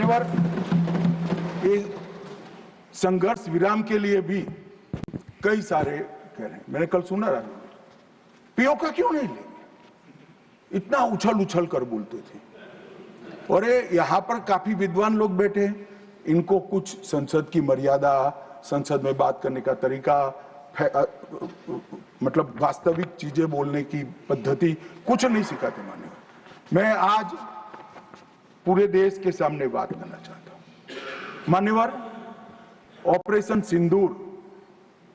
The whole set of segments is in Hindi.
मान्यवर, ये संघर्ष विराम के लिए भी कई सारे कह रहे हैं। मैंने कल सुना रहा, पीओके क्यों नहीं लेंगे, इतना उछल उछल कर बोलते थे। और यहाँ पर काफी विद्वान लोग बैठे हैं, इनको कुछ संसद की मर्यादा, संसद में बात करने का तरीका, मतलब वास्तविक चीजें बोलने की पद्धति कुछ नहीं सिखाते मान्यवर। मैं आज पूरे देश के सामने बात करना चाहता हूं मान्यवर। ऑपरेशन सिंदूर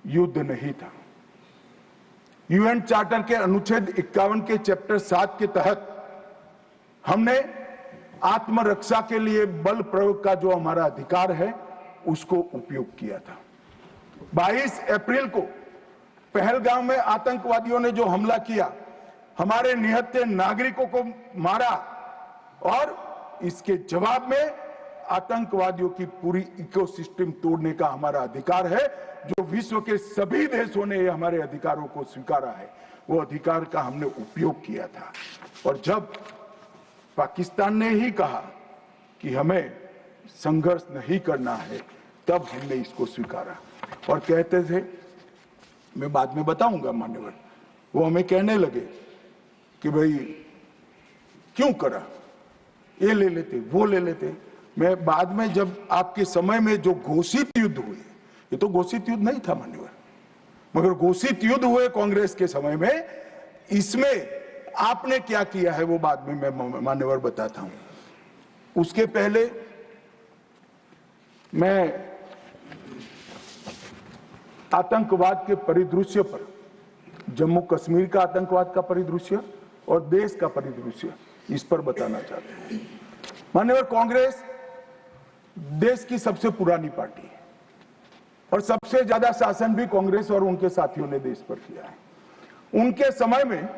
युद्ध नहीं था। यूएन चार्टर के अनुच्छेद 51 के चैप्टर 7 के तहत हमने आत्मरक्षा के लिए बल प्रयोग का जो हमारा अधिकार है उसको उपयोग किया था। 22 अप्रैल को पहलगाम में आतंकवादियों ने जो हमला किया, हमारे निहत्थे नागरिकों को मारा, और इसके जवाब में आतंकवादियों की पूरी इकोसिस्टम तोड़ने का हमारा अधिकार है। जो विश्व के सभी देशों ने हमारे अधिकारों को स्वीकारा है, वो अधिकार का हमने उपयोग किया था। और जब पाकिस्तान ने ही कहा कि हमें संघर्ष नहीं करना है, तब हमने इसको स्वीकारा। और कहते थे, मैं बाद में बताऊंगा मान्यवर, वो हमें कहने लगे कि भाई क्यों करा, ये ले लेते वो ले लेते। मैं बाद में जब आपके समय में जो घोषित युद्ध हुए, ये तो घोषित युद्ध नहीं था मान्यवर, मगर घोषित युद्ध हुए कांग्रेस के समय में, इसमें आपने क्या किया है वो बाद में मैं मान्यवर बताता हूं। उसके पहले मैं आतंकवाद के परिदृश्य पर, जम्मू कश्मीर का आतंकवाद का परिदृश्य और देश का परिदृश्य, इस पर बताना चाहते हैं मान्यवर। कांग्रेस देश की सबसे पुरानी पार्टी है और सबसे ज्यादा शासन भी कांग्रेस और उनके साथियों ने देश पर किया है। उनके समय में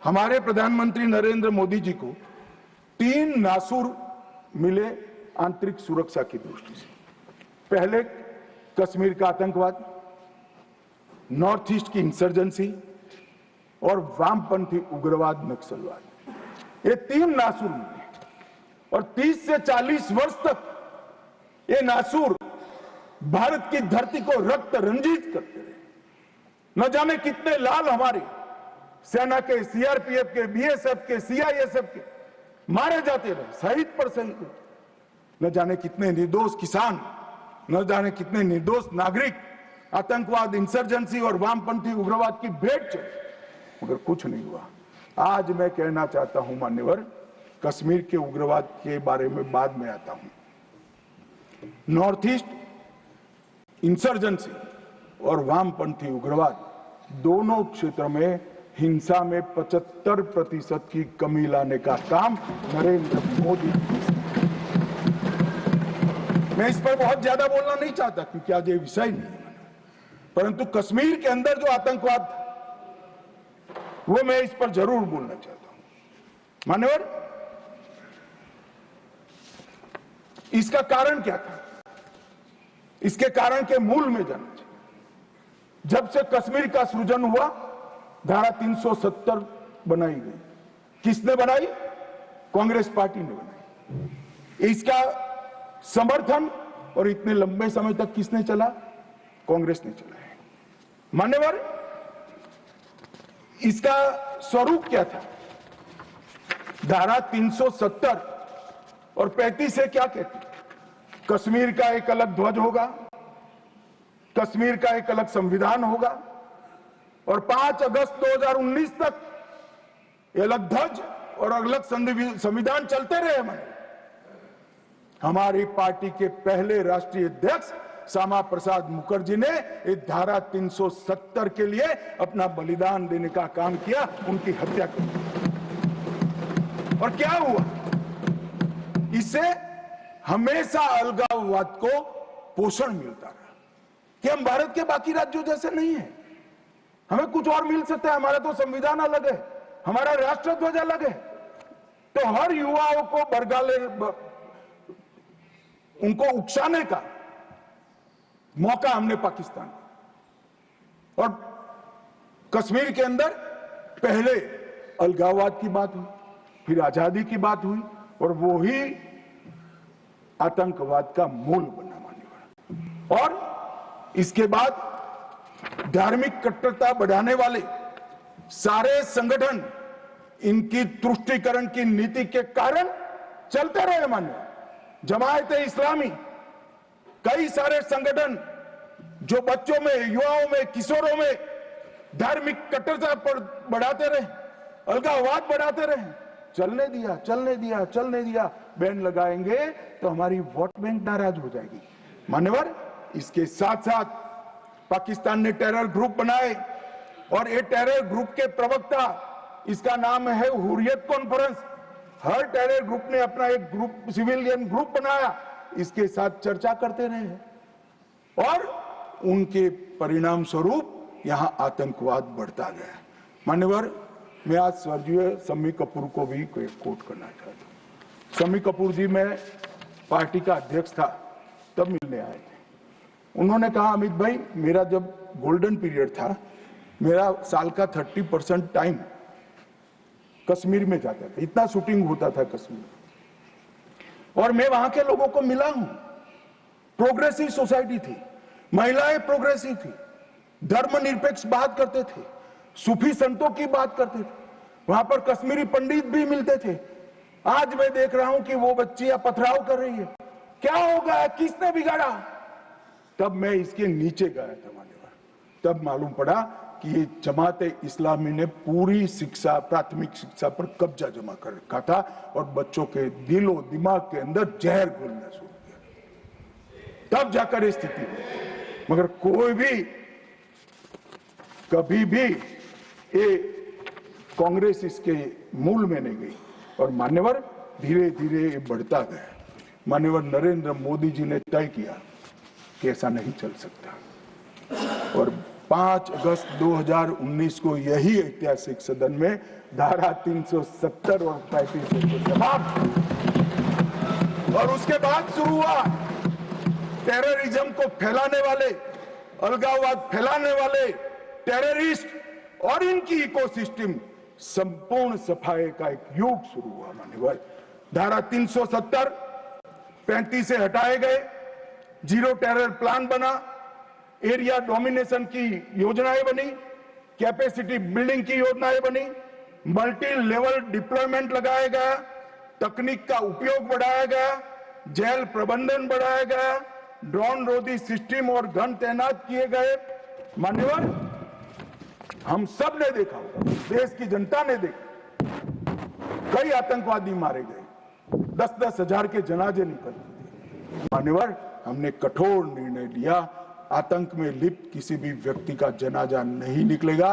हमारे प्रधानमंत्री नरेंद्र मोदी जी को 3 नासूर मिले आंतरिक सुरक्षा की दृष्टि से। पहले कश्मीर का आतंकवाद, नॉर्थ ईस्ट की इंसर्जेंसी और वामपंथी उग्रवाद नक्सलवाद, ये 3 नासूर मिले। और 30 से 40 वर्ष तक ये नासूर भारत की धरती को रक्त रंजित करते रहे। न जाने कितने लाल हमारे सेना के, सीआरपीएफ के, बीएसएफ के, सीआईएसएफ के मारे जाते रहे, शहीद पर शहीद। न जाने कितने निर्दोष किसान, न जाने कितने निर्दोष नागरिक आतंकवाद, इंसर्जेंसी और वामपंथी उग्रवाद की भेंट चढ़े, मगर कुछ नहीं हुआ। आज मैं कहना चाहता हूं मान्यवर, कश्मीर के उग्रवाद के बारे में बाद में आता हूं। नॉर्थ ईस्ट इंसर्जेंसी और वामपंथी उग्रवाद दोनों क्षेत्र में हिंसा में 75% की कमी लाने का काम नरेंद्र मोदी। मैं इस पर बहुत ज्यादा बोलना नहीं चाहता क्योंकि आज ये विषय नहीं है, परंतु कश्मीर के अंदर जो आतंकवाद था वो मैं इस पर जरूर बोलना चाहता हूं मान्यवर। इसका कारण क्या था, इसके कारण के मूल में जाना चाहिए। जब से कश्मीर का सृजन हुआ, धारा 370 बनाई गई। किसने बनाई? कांग्रेस पार्टी ने बनाई। इसका समर्थन और इतने लंबे समय तक किसने चला? कांग्रेस ने चला है मान्यवर। इसका स्वरूप क्या था? धारा 370 और 35 से क्या कहती? कश्मीर का एक अलग ध्वज होगा, कश्मीर का एक अलग संविधान होगा, और 5 अगस्त 2019 तक ये अलग ध्वज और अलग संविधान चलते रहे। हमारी पार्टी के पहले राष्ट्रीय अध्यक्ष श्यामा प्रसाद मुखर्जी ने इस धारा 370 के लिए अपना बलिदान देने का काम किया, उनकी हत्या की। और क्या हुआ? इससे हमेशा अलगाववाद को पोषण मिलता रहा कि हम भारत के बाकी राज्यों जैसे नहीं है, हमें कुछ और मिल सकता है, हमारा तो संविधान अलग है, हमारा राष्ट्रध्वज अलग है। तो हर युवाओं को बरगाले, उनको उकसाने का मौका हमने पाकिस्तान को। और कश्मीर के अंदर पहले अलगाववाद की बात हुई, फिर आजादी की बात हुई, और वो ही आतंकवाद का मूल बना मान्यवर। और इसके बाद धार्मिक कट्टरता बढ़ाने वाले सारे संगठन इनकी तुष्टीकरण की नीति के कारण चलते रहे मान्यवर। जमायते इस्लामी, कई सारे संगठन जो बच्चों में, युवाओं में, किशोरों में धार्मिक कट्टरता पर बढ़ाते रहे, अलगाववाद बढ़ाते रहे, चलने दिया, चलने दिया, चलने दिया। बैन लगाएंगे तो हमारी वोट बैंक नाराज हो जाएगी मान्यवर। इसके साथ साथ पाकिस्तान ने टेरर ग्रुप बनाए और ये टेरर ग्रुप के प्रवक्ता, इसका नाम है हुर्रियत कॉन्फ्रेंस। हर टेरर ग्रुप ने अपना एक ग्रुप, सिविलियन ग्रुप बनाया, इसके साथ चर्चा करते रहे और उनके परिणाम स्वरूप यहां आतंकवाद बढ़ता गया मान्यवर। मैं आज स्वर्गीय शम्मी कपूर को भी कोट करना चाहता हूं। शम्मी कपूर जी, मैं पार्टी का अध्यक्ष था तब मिलने आए थे। उन्होंने कहा, अमित भाई, मेरा जब गोल्डन पीरियड था, मेरा साल का 30% टाइम कश्मीर में जाता था, इतना शूटिंग होता था कश्मीर, और मैं वहां के लोगों को मिला हूं। प्रोग्रेसिव सोसाइटी थी, महिलाएं प्रोग्रेसिव थी, धर्मनिरपेक्ष बात करते थे, सूफी संतों की बात करते थे, वहां पर कश्मीरी पंडित भी मिलते थे। आज मैं देख रहा हूं कि वो बच्चियां पथराव कर रही है। क्या होगा, किसने बिगाड़ा? तब मैं इसके नीचे गया था मान्यवर, तब मालूम पड़ा कि ये जमाते इस्लामी ने पूरी शिक्षा, प्राथमिक शिक्षा पर कब्जा जमा कर रखा था और बच्चों के दिलो दिमाग के अंदर जहर घोलना शुरू किया, तब जाकर ये स्थिति हुई। मगर कोई भी कभी भी ये कांग्रेस इसके मूल में नहीं गई और मान्यवर धीरे धीरे ये बढ़ता गया। मान्यवर नरेंद्र मोदी जी ने तय किया कि ऐसा नहीं चल सकता और 5 अगस्त 2019 को यही ऐतिहासिक सदन में धारा 370 और 35 को समाप्त, और उसके बाद शुरू हुआ टेररिज्म को फैलाने वाले, अलगाववाद फैलाने वाले टेररिस्ट और इनकी इकोसिस्टम संपूर्ण सफाई का एक युग शुरू हुआ मान्यवर। धारा 370, 35 से हटाए गए, जीरो टेरर प्लान बना, एरिया डोमिनेशन की योजनाएं बनी, कैपेसिटी बिल्डिंग की योजनाएं बनी, मल्टी लेवल डिप्लॉयमेंट लगाया गया, तकनीक का उपयोग बढ़ाया गया, जेल प्रबंधन बढ़ाया गया, ड्रोन रोधी सिस्टम और गन तैनात किए गए मान्यवर। हम सब ने देखा, देश की जनता ने देखा, कई आतंकवादी मारे गए, 10-10 हजार के जनाजे निकलते थे मान्यवर। हमने कठोर निर्णय लिया, आतंक में लिप्त किसी भी व्यक्ति का जनाजा नहीं निकलेगा,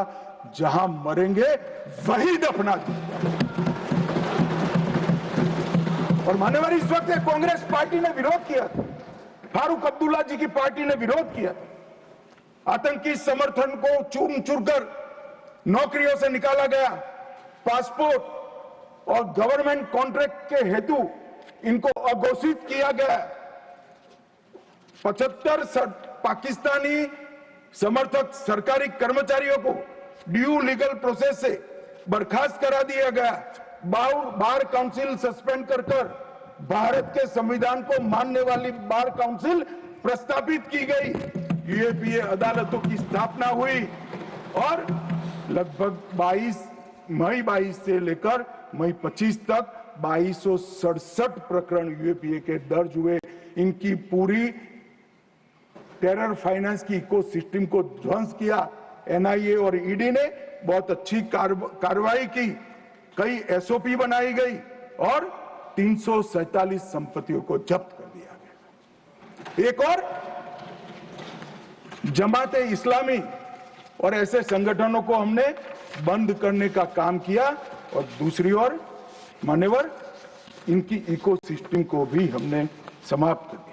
जहां मरेंगे वही दफना दिया। और मान्यवर, इस वक्त कांग्रेस पार्टी ने विरोध किया था, फारूक अब्दुल्ला जी की पार्टी ने विरोध किया था। आतंकी समर्थन को चूर चूर कर नौकरियों से निकाला गया, पासपोर्ट और गवर्नमेंट कॉन्ट्रैक्ट के हेतु इनको अघोषित किया गया। 75 पाकिस्तानी समर्थक सरकारी कर्मचारियों को ड्यू लीगल प्रोसेस से बर्खास्त करा दिया गया। बार काउंसिल सस्पेंड कर भारत के संविधान को मानने वाली बार काउंसिल प्रस्तावित की गई। यूएपीए अदालतों की स्थापना हुई और लगभग मई 22 से लेकर मई 25 तक 2267 प्रकरण यूएपीए के दर्ज हुए। इनकी पूरी टेरर फाइनेंस की इकोसिस्टम को ध्वंस किया। एनआईए और ईडी ने बहुत अच्छी कार्रवाई की, कई एसओपी बनाई गई और 347 संपत्तियों को जब्त कर दिया गया। एक और जमाते इस्लामी और ऐसे संगठनों को हमने बंद करने का काम किया और दूसरी ओर मान्यवर इनकी इकोसिस्टम को भी हमने समाप्त कर दिया।